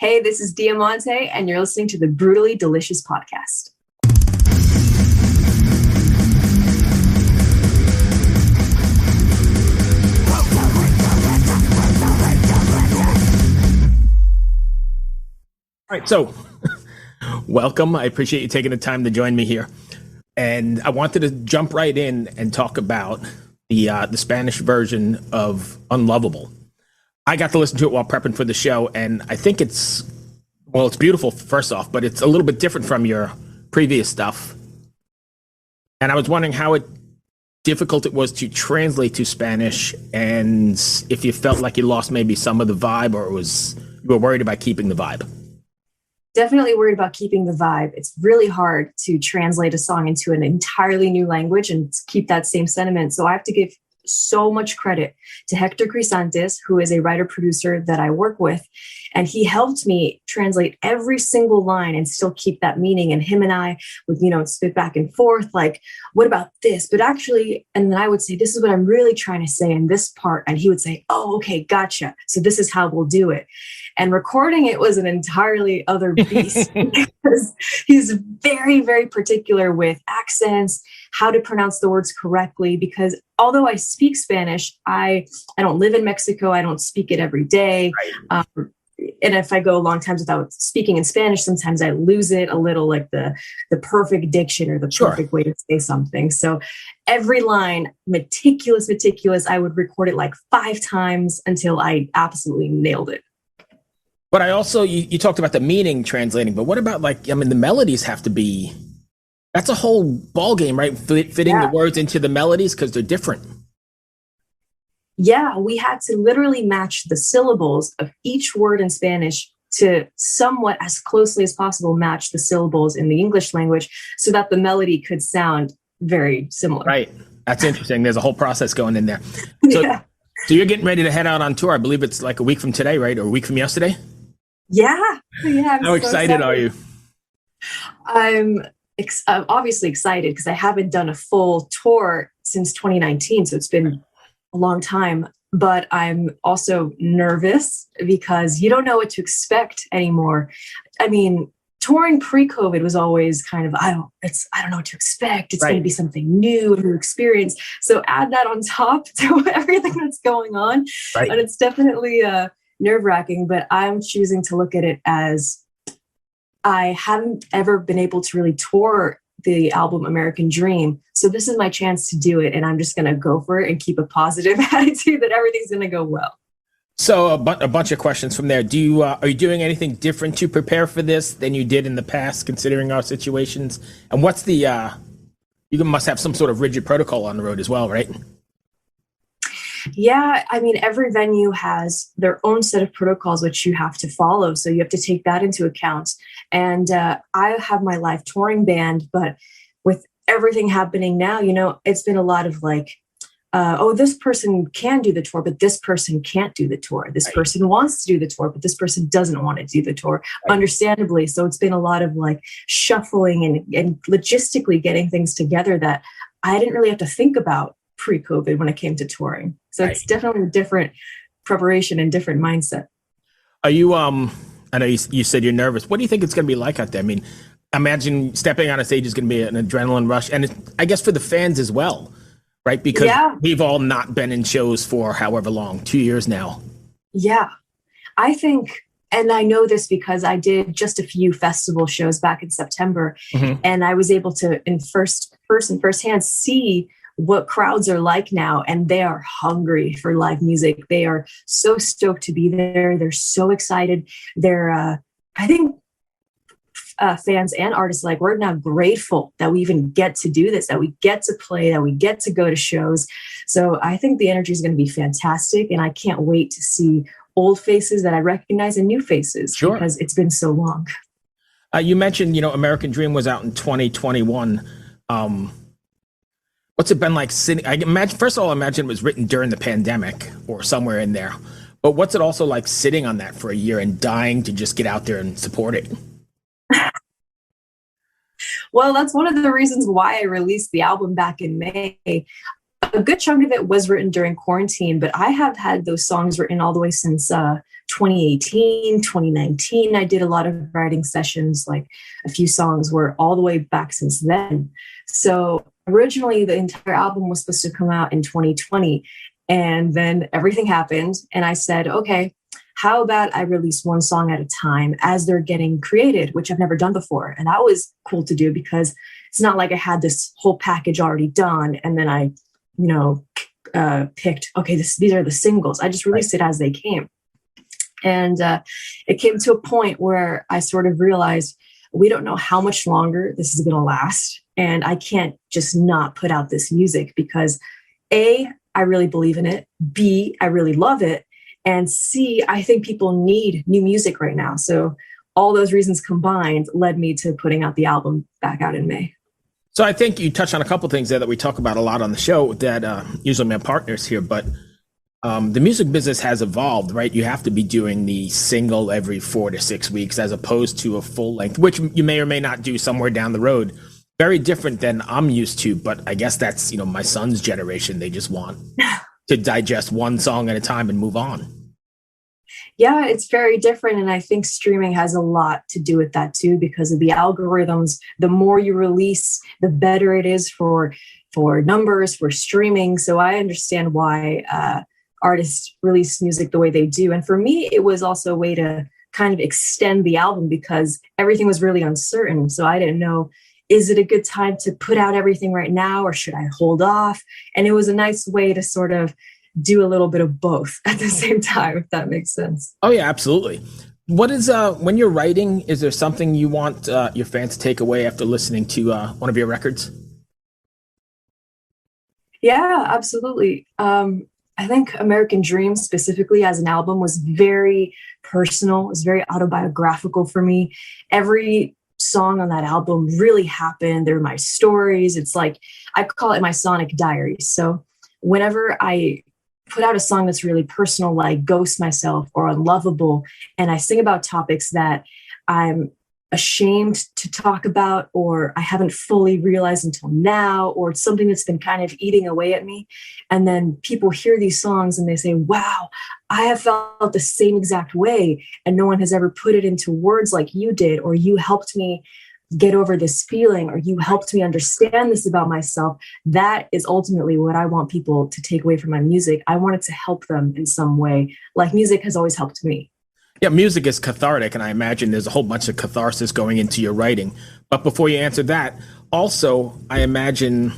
Hey, this is Diamante, and you're listening to the Brutally Delicious podcast. All right, so welcome. I appreciate you taking the time to join me here. And I wanted to jump right in and talk about the Spanish version of Unlovable. I got to listen to it while prepping for the show, and I think it's beautiful, first off, but it's a little bit different from your previous stuff. And I was wondering how difficult it was to translate to Spanish, and if you felt like you lost maybe some of the vibe, or you were worried about keeping the vibe. Definitely worried about keeping the vibe. It's really hard to translate a song into an entirely new language and keep that same sentiment. So I have to give so much credit to Hector Crisantes, who is a writer-producer that I work with. And he helped me translate every single line and still keep that meaning. And him and I would, spit back and forth, like, what about this? But actually, and then I would say, this is what I'm really trying to say in this part. And he would say, oh, okay, gotcha. So this is how we'll do it. And recording it was an entirely other beast because he's very, very particular with accents, how to pronounce the words correctly. Because although I speak Spanish, I don't live in Mexico. I don't speak it every day. Right. And if I go long times without speaking in Spanish, sometimes I lose it a little, like the perfect diction or the perfect way to say something. So every line, meticulous, I would record it like 5 times until I absolutely nailed it. But I also, you talked about the meaning translating, but what about the melodies have to be, that's a whole ball game, right? Fitting the words into the melodies because they're different. Yeah, we had to literally match the syllables of each word in Spanish to somewhat as closely as possible match the syllables in the English language so that the melody could sound very similar. Right. That's interesting. There's a whole process going in there. So, so you're getting ready to head out on tour. I believe it's like a week from today, right? Or a week from yesterday? Yeah. How excited are you? I'm obviously excited because I haven't done a full tour since 2019. So it's been a long time, but I'm also nervous because you don't know what to expect anymore. I mean, touring pre-COVID was always kind of, I don't know what to expect. It's going to be something new, a new experience. So add that on top to everything that's going on. Right. And it's definitely nerve-wracking, but I'm choosing to look at it as I haven't ever been able to really tour the album American Dream. So this is my chance to do it. And I'm just going to go for it and keep a positive attitude that everything's going to go well. So a bunch of questions from there. Are you doing anything different to prepare for this than you did in the past, considering our situations? And what's you must have some sort of rigid protocol on the road as well, right? Yeah, I mean, every venue has their own set of protocols which you have to follow. So you have to take that into account. And I have my live touring band, but with everything happening now, it's been a lot of this person can do the tour, but this person can't do the tour. This person wants to do the tour, but this person doesn't want to do the tour, understandably. So it's been a lot of shuffling and logistically getting things together that I didn't really have to think about pre-COVID when it came to touring. So it's definitely a different preparation and different mindset. Are you, I know you said you're nervous. What do you think it's going to be like out there? I mean, imagine stepping on a stage is going to be an adrenaline rush. And I guess for the fans as well, right? Because we've all not been in shows for however long, 2 years now. Yeah, I think, and I know this because I did just a few festival shows back in September, and I was able to, firsthand, see what crowds are like now, and they are hungry for live music. They are so stoked to be there. They're so excited. They're, I think, fans and artists we're now grateful that we even get to do this, that we get to play, that we get to go to shows. So I think the energy is going to be fantastic, and I can't wait to see old faces that I recognize and new faces because it's been so long. You mentioned, American Dream was out in 2021. What's it been like sitting? First of all, I imagine it was written during the pandemic or somewhere in there. But what's it also like sitting on that for a year and dying to just get out there and support it? Well, that's one of the reasons why I released the album back in May. A good chunk of it was written during quarantine, but I have had those songs written all the way since 2018, 2019, I did a lot of writing sessions. Like a few songs were all the way back since then. So originally the entire album was supposed to come out in 2020. And then everything happened. And I said, okay, how about I release one song at a time as they're getting created, which I've never done before. And that was cool to do because it's not like I had this whole package already done. And then I, picked, okay, these are the singles. I just released it as they came. And it came to a point where I sort of realized we don't know how much longer this is going to last. And I can't just not put out this music because A, I really believe in it. B, I really love it. And C, I think people need new music right now. So all those reasons combined led me to putting out the album back out in May. So I think you touched on a couple things there that we talk about a lot on the show that usually my partners here, but the music business has evolved, right? You have to be doing the single every 4 to 6 weeks as opposed to a full length, which you may or may not do somewhere down the road. Very different than I'm used to, but I guess that's, my son's generation. They just want to digest one song at a time and move on. Yeah, it's very different. And I think streaming has a lot to do with that too, because of the algorithms. The more you release, the better it is for numbers, for streaming. So I understand why artists release music the way they do. And for me, it was also a way to kind of extend the album because everything was really uncertain. So I didn't know, is it a good time to put out everything right now or should I hold off? And it was a nice way to sort of do a little bit of both at the same time, if that makes sense. Oh, yeah, absolutely. What is, when you're writing, is there something you want your fans to take away after listening to one of your records? Yeah, absolutely. I think American Dream specifically as an album was very personal. It was very autobiographical for me. Every song on that album really happened. They're my stories. It's like, I call it my sonic diary. So whenever I put out a song that's really personal, like Ghost Myself or Unlovable, and I sing about topics that I'm ashamed to talk about or I haven't fully realized until now, or it's something that's been kind of eating away at me. And then people hear these songs and they say, wow, I have felt the same exact way. And no one has ever put it into words like you did, or you helped me get over this feeling, or you helped me understand this about myself. That is ultimately what I want people to take away from my music. I want it to help them in some way, like music has always helped me. Yeah, music is cathartic, and I imagine there's a whole bunch of catharsis going into your writing. But before you answer that, also, I imagine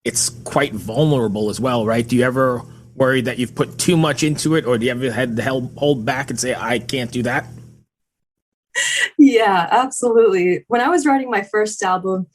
it's quite vulnerable as well, right? Do you ever worry that you've put too much into it, or do you ever had to hold back and say, I can't do that? Yeah, absolutely. When I was writing my first album,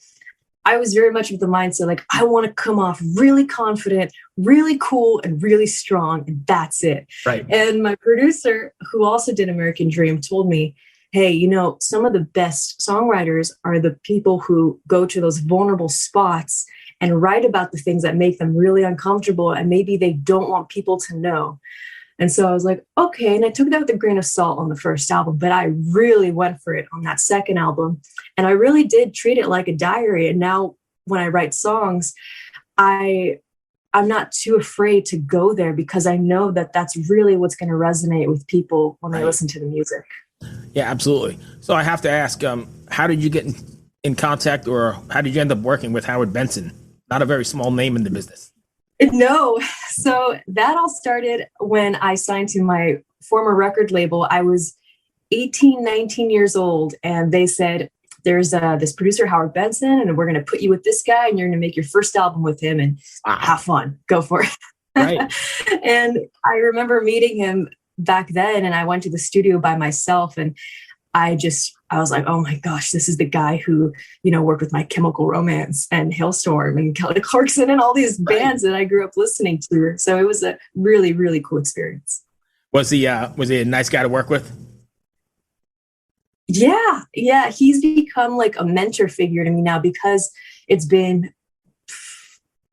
I was very much of the mindset, like, I want to come off really confident, really cool, and really strong, and that's it. Right. And my producer, who also did American Dream, told me, hey, some of the best songwriters are the people who go to those vulnerable spots and write about the things that make them really uncomfortable, and maybe they don't want people to know. And so I was like, okay. And I took that with a grain of salt on the first album, but I really went for it on that second album. And I really did treat it like a diary. And now when I write songs, I'm not too afraid to go there because I know that that's really what's going to resonate with people when they listen to the music. Yeah, absolutely. So I have to ask, how did you get in contact, or how did you end up working with Howard Benson? Not a very small name in the business. No. So that all started when I signed to my former record label. I was 18, 19 years old, and they said, there's this producer, Howard Benson, and we're going to put you with this guy, and you're going to make your first album with him, and have fun. Go for it. Right. And I remember meeting him back then, and I went to the studio by myself, and I was like, oh my gosh, this is the guy who, worked with My Chemical Romance and Hailstorm and Kelly Clarkson and all these bands that I grew up listening to. So it was a really, really cool experience. Was he a nice guy to work with? Yeah. He's become like a mentor figure to me now because it's been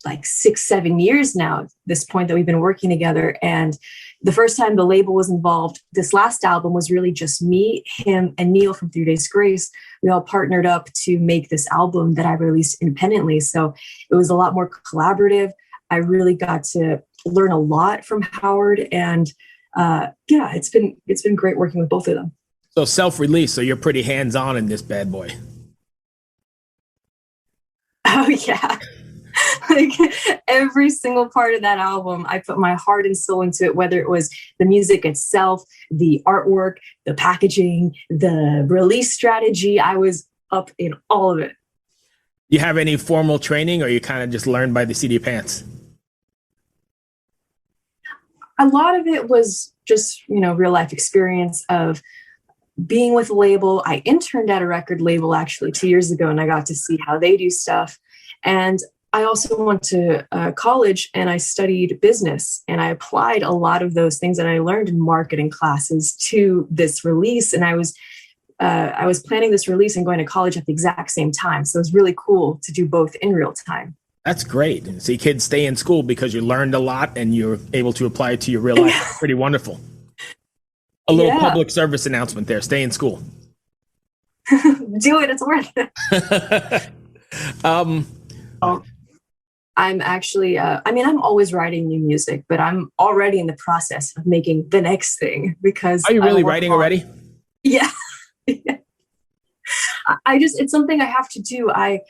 like 6-7 years now at this point that we've been working together. And the first time the label was involved, this last album was really just me, him, and Neil from 3 Days Grace. We all partnered up to make this album that I released independently. So it was a lot more collaborative. I really got to learn a lot from Howard. And Yeah, it's been great working with both of them. So self-release. So you're pretty hands-on in this bad boy. Oh yeah. Like every single part of that album, I put my heart and soul into it, whether it was the music itself, the artwork, the packaging, the release strategy. I was up in all of it. You have any formal training, or you kind of just learned by the seat of your pants? A lot of it was just, real life experience of being with a label. I interned at a record label actually 2 years ago, and I got to see how they do stuff. And I also went to college and I studied business, and I applied a lot of those things that I learned in marketing classes to this release. And I was planning this release and going to college at the exact same time. So it was really cool to do both in real time. That's great. See, kids stay in school because you learned a lot and you're able to apply it to your real life. Pretty wonderful. A little public service announcement there. Stay in school. Do it. It's worth it. I'm actually, I'm always writing new music, but I'm already in the process of making the next thing because. Are you really writing already? Yeah. It's something I have to do. I'm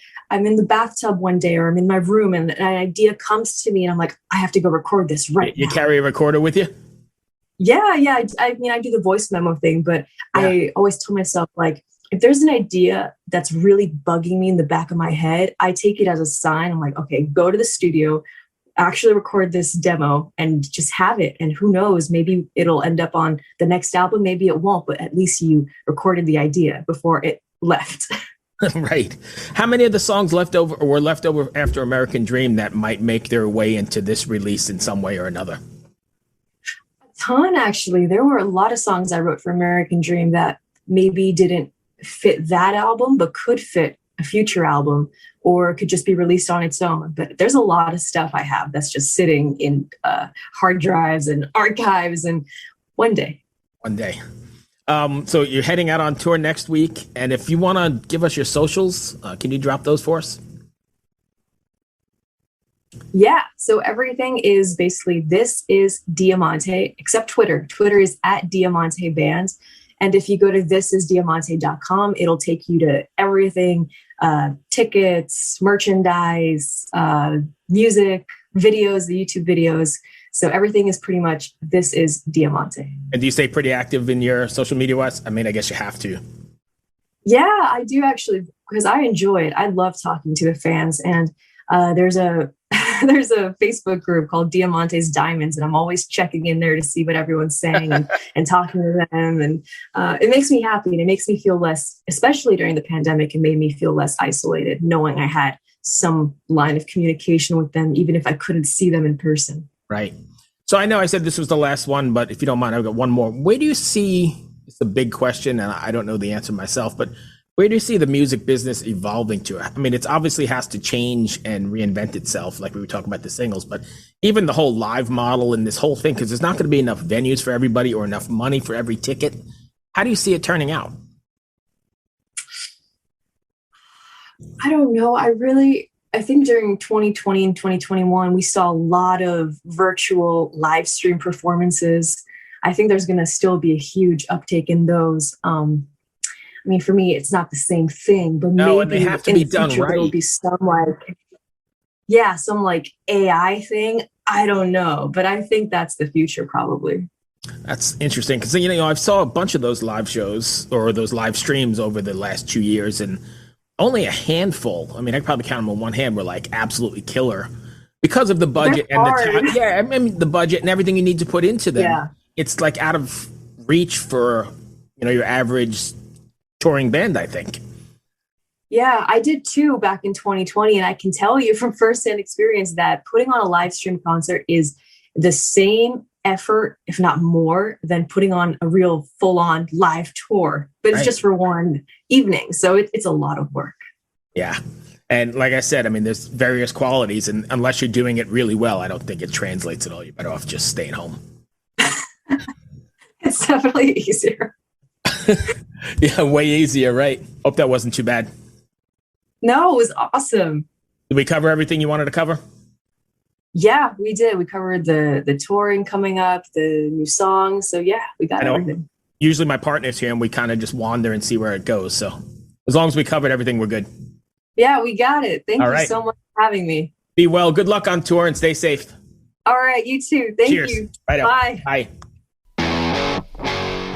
in the bathtub one day, or I'm in my room and an idea comes to me and I'm like, I have to go record this right now. You carry a recorder with you? Yeah. I do the voice memo thing, but yeah. I always tell myself, like, if there's an idea that's really bugging me in the back of my head, I take it as a sign. I'm like, okay, go to the studio, actually record this demo and just have it. And who knows, maybe it'll end up on the next album. Maybe it won't, but at least you recorded the idea before it left. Right. How many of the songs were left over after American Dream that might make their way into this release in some way or another? A ton, actually. There were a lot of songs I wrote for American Dream that maybe didn't fit that album, but could fit a future album or could just be released on its own. But there's a lot of stuff I have that's just sitting in hard drives and archives, and one day. So you're heading out on tour next week. And if you want to give us your socials, can you drop those for us? Yeah. So everything is basically, this is Diamante, except Twitter. Twitter is at Diamante Band. And if you go to thisisdiamante.com, it'll take you to everything, tickets, merchandise, music, videos, the YouTube videos. So everything is pretty much This Is Diamante. And do you stay pretty active in your social media wise? I mean, I guess you have to. Yeah, I do actually, because I enjoy it. I love talking to the fans. And there's a there's a Facebook group called Diamante's Diamonds, and I'm always checking in there to see what everyone's saying and talking to them. And it makes me happy, and it makes me feel less, especially during the pandemic, it made me feel less isolated, knowing I had some line of communication with them, even if I couldn't see them in person. Right. So I know I said this was the last one, but if you don't mind, I've got one more. Where do you see, it's a big question, and I don't know the answer myself, but where do you see the music business evolving to? I mean, it's obviously has to change and reinvent itself, like we were talking about the singles, but even the whole live model and this whole thing, because there's not going to be enough venues for everybody or enough money for every ticket. How do you see it turning out? I don't know. I think during 2020 and 2021, we saw a lot of virtual live stream performances. I think there's going to still be a huge uptake in those. I mean, for me, it's not the same thing, but no, and they have to be done right. There'll be some like AI thing. I don't know, but I think that's the future probably. That's interesting because, I've saw a bunch of those live shows or those live streams over the last 2 years, and only a handful. I mean, I could probably count them on one hand were like absolutely killer because of the budget and the time. Yeah, I mean, the budget and everything you need to put into them. Yeah. It's like out of reach for, your average touring band, I think. Yeah, I did too back in 2020. And I can tell you from firsthand experience that putting on a live stream concert is the same effort, if not more, than putting on a real full-on live tour. But it's just for one evening. So it's a lot of work. Yeah. And like I said, I mean, there's various qualities. And unless you're doing it really well, I don't think it translates at all. You're better off just staying home. It's definitely easier. Yeah, way easier, right? Hope that wasn't too bad. No, it was awesome. Did we cover everything you wanted to cover? Yeah, we did. We covered the touring coming up, the new songs. So yeah, we got everything. Usually my partner's here and we kind of just wander and see where it goes. So as long as we covered everything, we're good. Yeah, we got it. Thank you so much for having me. Be well. Good luck on tour and stay safe. All right, you too. Thank you. Right Bye. Bye.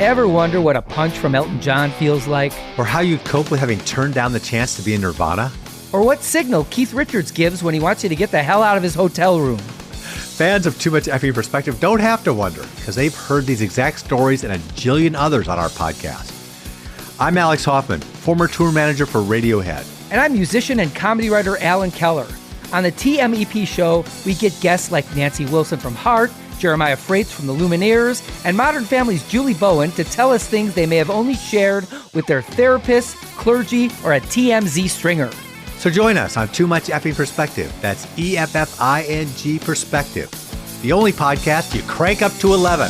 Ever wonder what a punch from Elton John feels like? Or how you'd cope with having turned down the chance to be in Nirvana? Or what signal Keith Richards gives when he wants you to get the hell out of his hotel room? Fans of Too Much Effing Perspective don't have to wonder, because they've heard these exact stories and a jillion others on our podcast. I'm Alex Hoffman, former tour manager for Radiohead. And I'm musician and comedy writer Alan Keller. On the TMEP show, we get guests like Nancy Wilson from Heart, Jeremiah Freites from the Lumineers, and Modern Family's Julie Bowen to tell us things they may have only shared with their therapist, clergy, or a TMZ stringer. So join us on Too Much Effing Perspective. That's EFFING Perspective. The only podcast you crank up to 11.